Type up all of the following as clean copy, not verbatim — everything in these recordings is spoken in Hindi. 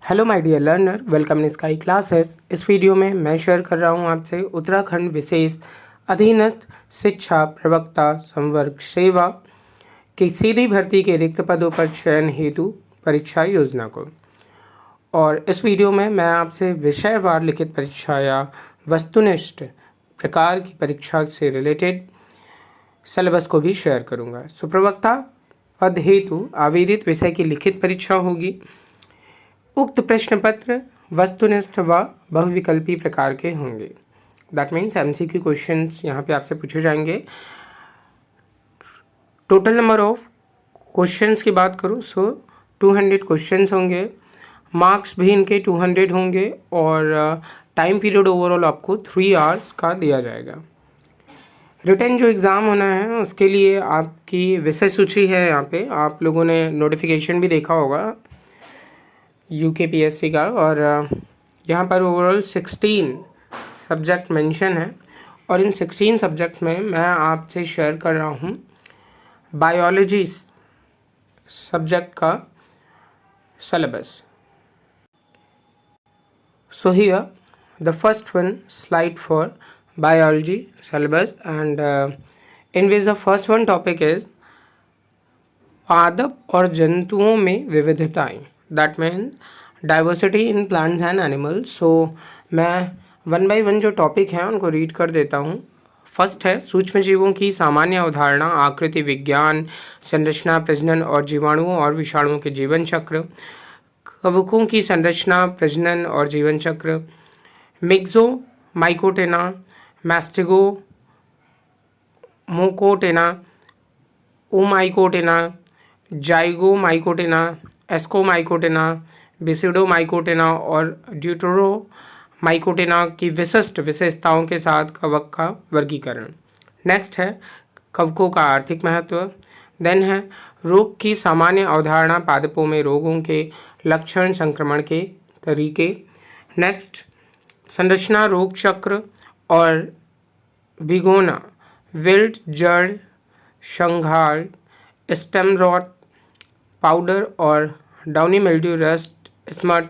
Hello my dear learner, welcome in sky classes. इस वीडियो में मैं शेयर कर रहा हूं आपसे उत्तराखंड विशेष अधीनस्थ शिक्षा प्रवक्ता संवर्ग सेवा की सीधी भर्ती के रिक्त पदों पर चयन हेतु परीक्षा योजना को। और इस वीडियो में मैं आपसे विषयवार लिखित परीक्षा या वस्तुनिष्ठ प्रकार की परीक्षा से रिलेटेड सिलेबस को भी शेयर करूंगा। प्रवक्ता पद हेतु आवेदित विषय की लिखित परीक्षा होगी। उक्त प्रश्न पत्र वस्तुनिष्ठ व बहुविकल्पी प्रकार के होंगे। दैट मीन्स एमसीक्यू क्वेश्चंस यहाँ पे आपसे पूछे जाएंगे। टोटल नंबर ऑफ क्वेश्चंस की बात करूँ 200 क्वेश्चंस होंगे। मार्क्स भी इनके 200 होंगे और टाइम पीरियड ओवरऑल आपको 3 आवर्स का दिया जाएगा। रिटन जो एग्ज़ाम होना है उसके लिए आपकी विषय सूची है। यहाँ पे आप लोगों ने नोटिफिकेशन भी देखा होगा UKPSC का, और यहाँ पर ओवरऑल 16 सब्जेक्ट मेंशन है और इन 16 सब्जेक्ट में मैं आपसे शेयर कर रहा हूँ बायोलॉजी सब्जेक्ट का syllabus. So here the first one slide for biology syllabus, and in which the first one topic is पादप और जंतुओं में विविधताएं। That means diversity in plants and animals. So मैं वन बाय वन जो टॉपिक हैं उनको रीड कर देता हूँ। फर्स्ट है सूक्ष्म जीवों की सामान्य अवधारणा, आकृति विज्ञान, संरचना, प्रजनन और जीवाणुओं और विषाणुओं के जीवन चक्र, कवकों की संरचना, प्रजनन और जीवन चक्र, मिक्सो माइकोटेना, मैस्टिगो मोकोटेना, ओमाइकोटेना, जाइगोमाइकोटेना, एस्कोमाइकोटेना, बिसिडोमाइकोटेना और ड्यूटेरोमाइकोटेना की विशिष्ट विशेषताओं के साथ कवक का वर्गीकरण। नेक्स्ट है कवकों का आर्थिक महत्व। देन है रोग की सामान्य अवधारणा, पादपों में रोगों के लक्षण, संक्रमण के तरीके। नेक्स्ट संरचना, रोग चक्र और भिगोना, विल्ट, जड़, संघार, स्टेम रॉट, पाउडर और डाउनी मिल्ड्यू, रस्ट, स्मट,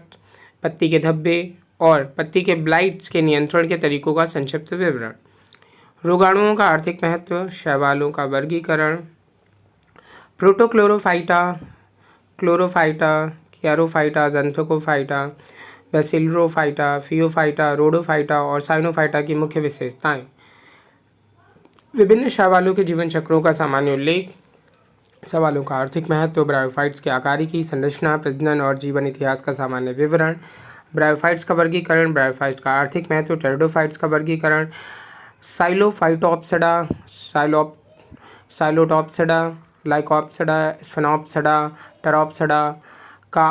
पत्ती के धब्बे और पत्ती के ब्लाइट्स के नियंत्रण के तरीकों का संक्षिप्त विवरण। रोगाणुओं का आर्थिक महत्व, शैवालों का वर्गीकरण, प्रोटोक्लोरोफाइटा, क्लोरोफाइटा, कैरोफाइटा, जंथोकोफाइटा, बेसिलरोफाइटा, फियोफाइटा, रोडोफाइटा और साइनोफाइटा की मुख्य विशेषताएं। विभिन्न शैवालों के जीवन चक्रों का सामान्य उल्लेख, सवालों का आर्थिक महत्व, ब्रायोफाइट्स के आकारिकी, संरचना, प्रजनन और जीवन इतिहास का सामान्य विवरण, ब्रायोफाइट्स का वर्गीकरण, ब्रायोफाइट्स का आर्थिक महत्व, टेरिडोफाइट्स का वर्गीकरण, साइलोफाइटोप्सिडा, साइलोटॉप्सिडा, लाइकोप्सिडा, स्फेनोप्सिडा, टेरोप्सिडा का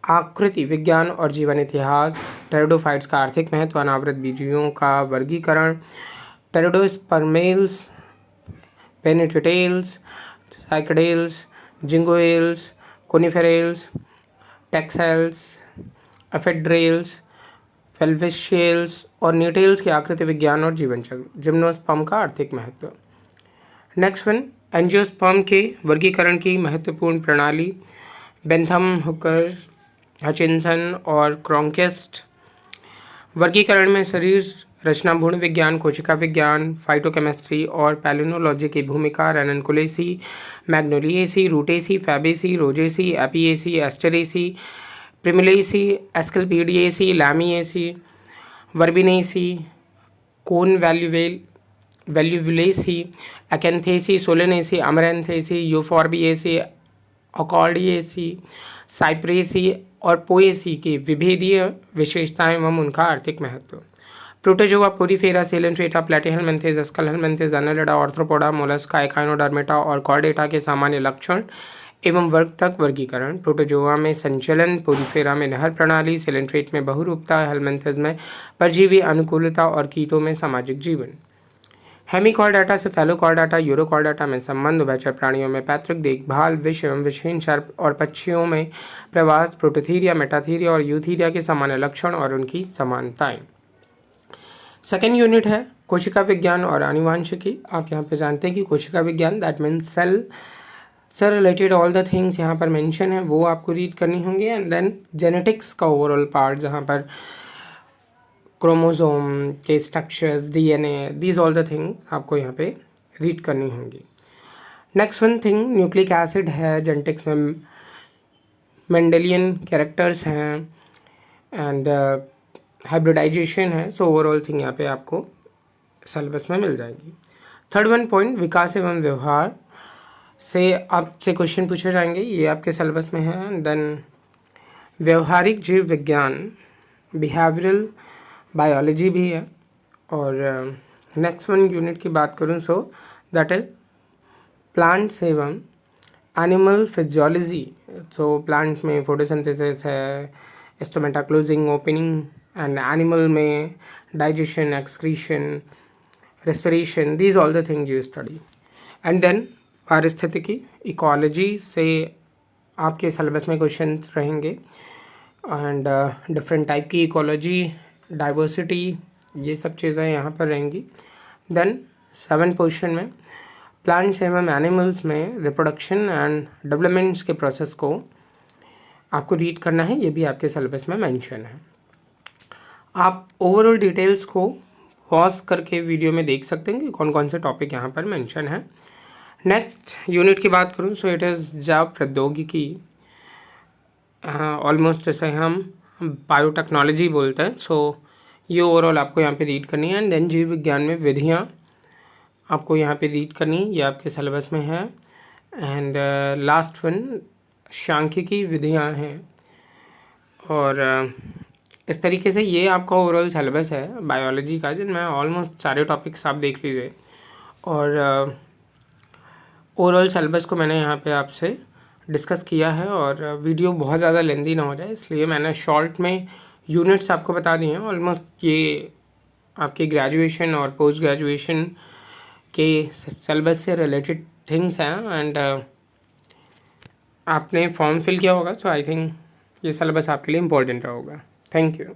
आकृति विज्ञान और जीवन इतिहास, टेरिडोफाइट्स का आर्थिक महत्व, अनावृत बीजियों का वर्गीकरण, टेरिडोस्पर्मेल्स, पेनिट्रेटेल्स, साइकडेल्स, जिंगोएल्स, कोनिफेरेल्स, टेक्सेल्स, एफेड्रेल्स, फेल्विशियल्स और न्यूटेल्स के आकृति विज्ञान और जीवन चक्र, जिम्नोस्पर्म का आर्थिक महत्व। नेक्स्ट वन एंजियोस्पर्म के वर्गीकरण की महत्वपूर्ण प्रणाली, बेंथम, हुकर, हचिंसन और क्रोंकेस्ट। वर्गीकरण में शरीर रचना, भ्रूण विज्ञान, कोशिका विज्ञान, फाइटोकेमिस्ट्री और पैलिनोलॉजी की भूमिका, Ranunculaceae, Magnoliaceae, Rutaceae, Fabaceae, Rosaceae, Apiaceae, Asteraceae, Primulaceae, Asclepiadaceae, Lamiaceae, Verbenaceae, Convolvulaceae, Acanthaceae, Solanaceae, Amaranthaceae, Euphorbiaceae, अकॉर्डिएसी, साइप्रेसी और पोएसी की विभेदीय विशेषताएं एवं उनका आर्थिक महत्व। Protozoa, Porifera, Coelenterata, Platyhelminthes, Aschelminthes, Annelida, Arthropoda, Mollusca, Echinodermata और कॉर्डेटा के सामान्य लक्षण एवं वर्ग तक वर्गीकरण। प्रोटोजोआ में संचलन, पोरीफेरा में नहर प्रणाली, सेलेंट्रेट में बहुरूपता, हेलमिन्थेस में परजीवी अनुकूलता और कीटों में सामाजिक जीवन। हेमिकॉर्डाटा, सेफेलोकॉर्डाटा, यूरोकॉर्डाटा में संबंध, उभयचर प्राणियों में पैतृक देखभाल, विष एवं विषहीन सर्प और पक्षियों में प्रवास, प्रोटोथीरिया, मेटाथीरिया और यूथीरिया के सामान्य लक्षण और उनकी समानताएं। सेकेंड यूनिट है कोशिका विज्ञान और आनुवांशिकी। आप यहाँ पे जानते हैं कि कोशिका विज्ञान दैट मीन्स से रिलेटेड ऑल द थिंग्स यहाँ पर मेंशन है वो आपको रीड करनी होंगी। एंड देन जेनेटिक्स का ओवरऑल पार्ट जहाँ पर क्रोमोसोम के structures, DNA, these all the things आपको यहाँ पे रीड करनी होंगी। Next one thing nucleic acid है, जेनेटिक्स में मेंडेलियन कैरेक्टर्स हैं एंड हाइब्रिडाइजेशन है। सो ओवरऑल थिंग यहाँ पे आपको सिलेबस में मिल जाएगी। थर्ड वन पॉइंट विकास एवं व्यवहार से आपसे क्वेश्चन पूछे जाएंगे, ये आपके सिलेबस में है। देन व्यवहारिक जीव विज्ञान, बिहेवियरल बायोलॉजी भी है। और नेक्स्ट वन यूनिट की बात करूँ सो दैट इज प्लांट्स एवं एनिमल फिजियोलॉजी। सो प्लांट्स में फोटोसिंथेसिस है, stomata closing opening, and animal में digestion, excretion, respiration, these all the thing you study. And then पारिस्थितिकी, इकोलॉजी से आपके सिलेबस में क्वेश्चन रहेंगे। एंड डिफरेंट टाइप की इकोलॉजी, डाइवर्सिटी, ये सब चीज़ें यहाँ पर रहेंगी। देन 7 पोर्शन में प्लांट्स एवं एनिमल्स में रिप्रोडक्शन एंड डेवलपमेंट्स के प्रोसेस को आपको रीड करना है, ये भी आपके सिलेबस में मेंशन है। आप ओवरऑल डिटेल्स को पॉज करके वीडियो में देख सकते हैं कि कौन कौन से टॉपिक यहाँ पर मेंशन है। नेक्स्ट यूनिट की बात करूँ सो इट इज़ जैव प्रौद्योगिकी, ऑलमोस्ट जैसे हम बायोटेक्नोलॉजी बोलते हैं। सो ये ओवरऑल आपको यहाँ पे रीड करनी है। एंड देन जीव विज्ञान में विधियाँ आपको यहाँ पे रीड करनी, ये आपके सिलेबस में है। एंड लास्ट वन सांख्यिकी विधियाँ हैं। और इस तरीके से ये आपका ओवरऑल सिलेबस है बायोलॉजी का, जिनमें ऑलमोस्ट सारे टॉपिक्स आप देख लीजिए। और ओवरऑल सिलेबस को मैंने यहाँ पे आपसे डिस्कस किया है। और वीडियो बहुत ज़्यादा लेंदी ना हो जाए इसलिए मैंने शॉर्ट में यूनिट्स आपको बता दिए हैं। ऑलमोस्ट ये आपके ग्रेजुएशन और पोस्ट ग्रेजुएशन के सिलेबस से रिलेटेड थिंग्स हैं। एंड आपने फॉर्म फिल किया होगा, सो आई थिंक ये सिलेबस आपके लिए इम्पोर्टेंट होगा। Thank you.